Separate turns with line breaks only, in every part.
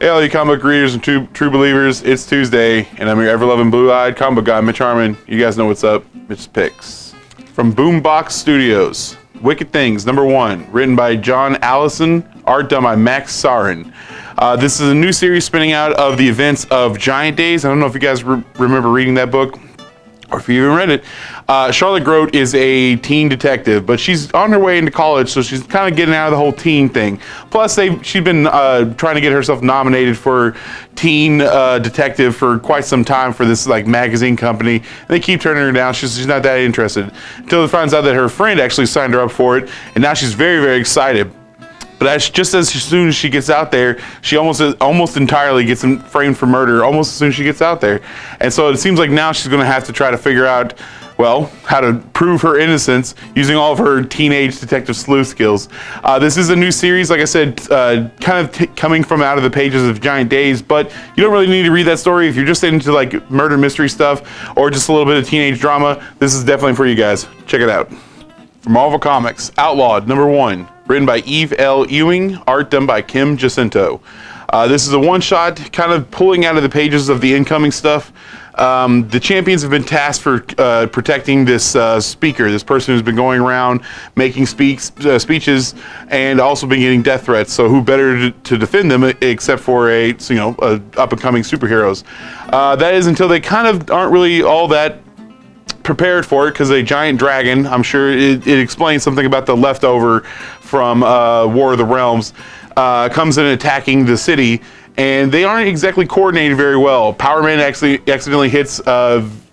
Hey, all you comic book readers and true believers, it's Tuesday, and I'm your ever-loving blue-eyed comic book guy, Mitch Harmon. You guys know what's up. Mitch Picks. From Boombox Studios, Wicked Things, #1, written by John Allison, art done by Max Sarin. This is a new series spinning out of the events of Giant Days. I don't know if you guys remember reading that book, or if you even read it. Charlotte Grote is a teen detective, but she's on her way into college, so she's kind of getting out of the whole teen thing. Plus, she's been trying to get herself nominated for teen detective for quite some time for this magazine company. And they keep turning her down. She's not that interested until it finds out that her friend actually signed her up for it, and now she's very, very excited. But just as soon as she gets out there, she almost entirely gets framed for murder almost as soon as she gets out there. And so it seems like now she's going to have to try to figure out, well, how to prove her innocence using all of her teenage detective sleuth skills. This is a new series, like I said, kind of coming from out of the pages of Giant Days, but you don't really need to read that story. If you're just into murder mystery stuff or just a little bit of teenage drama, this is definitely for you guys. Check it out. From Marvel Comics, Outlawed, #1. Written by Eve L. Ewing, art done by Kim Jacinto. This is a one-shot, kind of pulling out of the pages of the incoming stuff. The champions have been tasked for protecting this speaker, this person who's been going around making speeches and also been getting death threats. So who better to defend them except for up-and-coming superheroes? That is until they kind of aren't really all that prepared for it, because a giant dragon, I'm sure it explains something about the leftover from War of the Realms, comes in attacking the city, and they aren't exactly coordinated very well. Power Man actually accidentally hits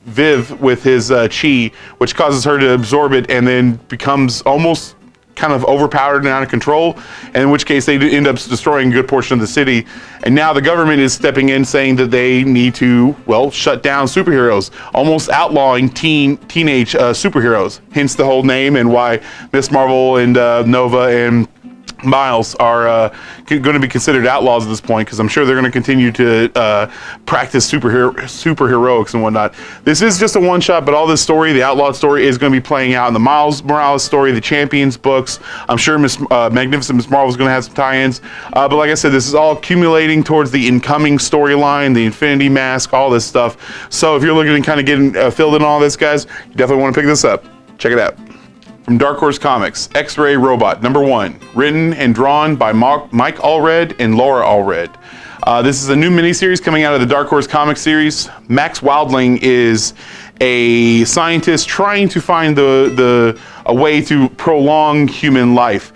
Viv with his chi, which causes her to absorb it and then becomes almost kind of overpowered and out of control, and in which case they end up destroying a good portion of the city. And now the government is stepping in, saying that they need to, well, shut down superheroes, almost outlawing teenage superheroes, hence the whole name and why Miss Marvel and Nova and Miles are going to be considered outlaws at this point, because I'm sure they're going to continue to practice superheroics and whatnot. This is just a one-shot, but all this story, the Outlawed story, is going to be playing out in the Miles Morales story, the Champions books. I'm sure Magnificent Miss Marvel is going to have some tie-ins, but like I said, this is all accumulating towards the incoming storyline, the Infinity Mask, all this stuff. So if you're looking to kind of get filled in all this, guys, you definitely want to pick this up. Check it out. From Dark Horse Comics, X-Ray Robot, #1, written and drawn by Mike Allred and Laura Allred. This is a new miniseries coming out of the Dark Horse Comics series. Max Wildling is a scientist trying to find a way to prolong human life,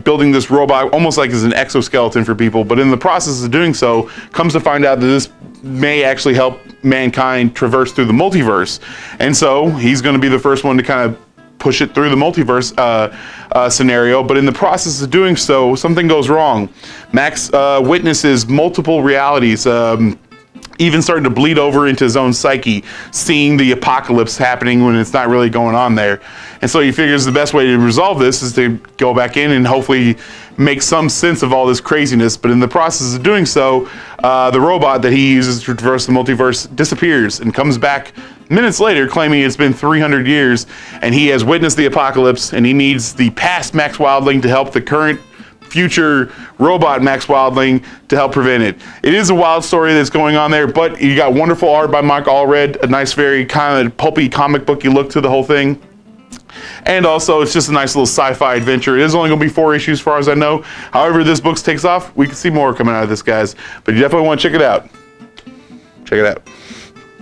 building this robot almost like as an exoskeleton for people, but in the process of doing so, comes to find out that this may actually help mankind traverse through the multiverse. And so he's going to be the first one to kind of push it through the multiverse scenario, but in the process of doing so, something goes wrong. Max witnesses multiple realities, even starting to bleed over into his own psyche, seeing the apocalypse happening when it's not really going on there. And so he figures the best way to resolve this is to go back in and hopefully make some sense of all this craziness. But in the process of doing so, the robot that he uses to traverse the multiverse disappears and comes back minutes later, claiming it's been 300 years and he has witnessed the apocalypse, and he needs the past Max Wildling to help the current future robot Max Wildling to help prevent it. It is a wild story that's going on there, but you got wonderful art by Mike Allred, a nice, very kind of pulpy comic booky look to the whole thing. And also, it's just a nice little sci-fi adventure. It is only going to be 4 issues, as far as I know. However, this book takes off, we can see more coming out of this, guys. But you definitely want to check it out. Check it out.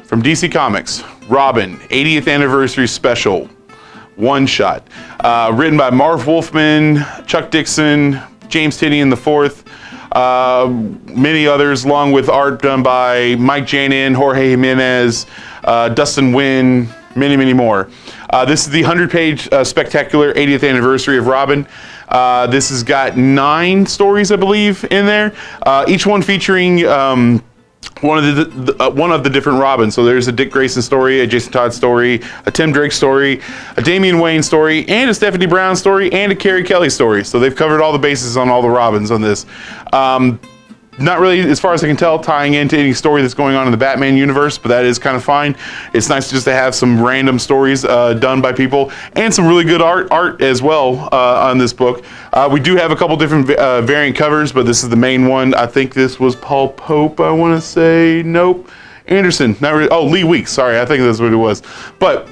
From DC Comics, Robin, 80th Anniversary Special, one-shot. Written by Marv Wolfman, Chuck Dixon, James Tynion IV, many others, along with art done by Mike Janin, Jorge Jimenez, Dustin Wynn, many, many more. This is the 100-page spectacular 80th anniversary of Robin. This has got 9 stories, I believe, in there, each one featuring one of the different Robins. So there's a Dick Grayson story, a Jason Todd story, a Tim Drake story, a Damian Wayne story, and a Stephanie Brown story, and a Carrie Kelly story. So they've covered all the bases on all the Robins on this. Not really, as far as I can tell, tying into any story that's going on in the Batman universe, but that is kind of fine. It's nice just to have some random stories done by people and some really good art as well on this book. We do have a couple different variant covers, but this is the main one. I think this was Paul Pope, I want to say. Nope. Anderson. Not really. Oh, Lee Weeks. Sorry, I think that's what it was. But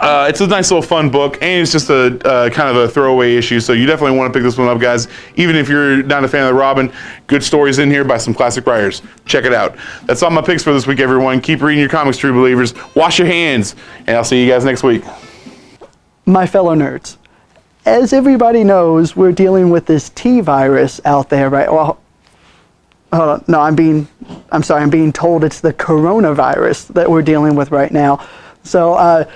it's a nice little fun book, and it's just a kind of a throwaway issue, so you definitely want to pick this one up, guys. Even if you're not a fan of the Robin, good stories in here by some classic writers. Check it out. That's all my picks for this week, everyone. Keep reading your comics, true believers. Wash your hands, and I'll see you guys next week.
My fellow nerds, as everybody knows, we're dealing with this T virus out there, right? Well, hold on. No, I'm being told it's the coronavirus that we're dealing with right now. So,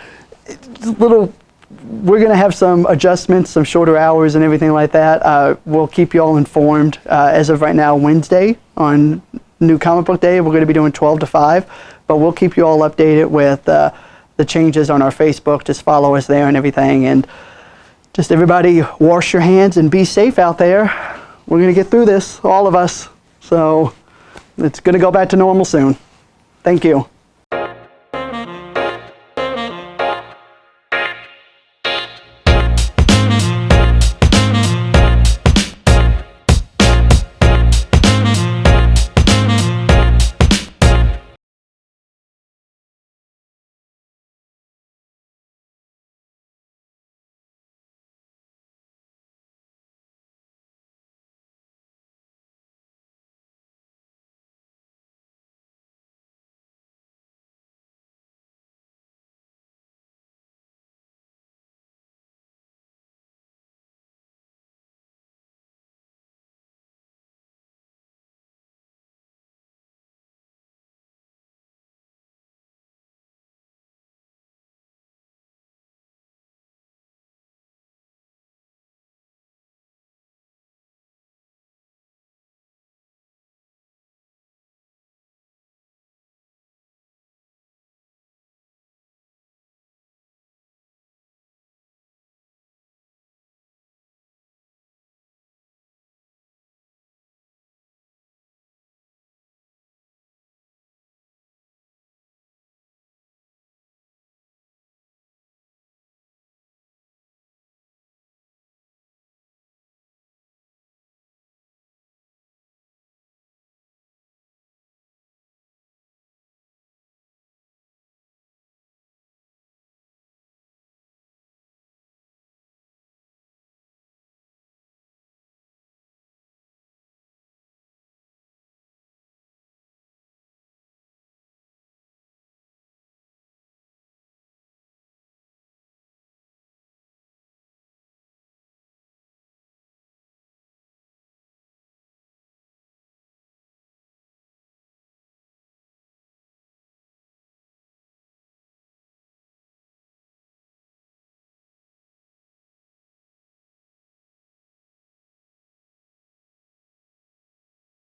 we're going to have some adjustments, some shorter hours and everything like that. We'll keep you all informed. As of right now, Wednesday on New Comic Book Day, we're going to be doing 12 to 5, but we'll keep you all updated with the changes on our Facebook. Just follow us there and everything. And just everybody wash your hands and be safe out there. We're going to get through this, all of us. So it's going to go back to normal soon. Thank you.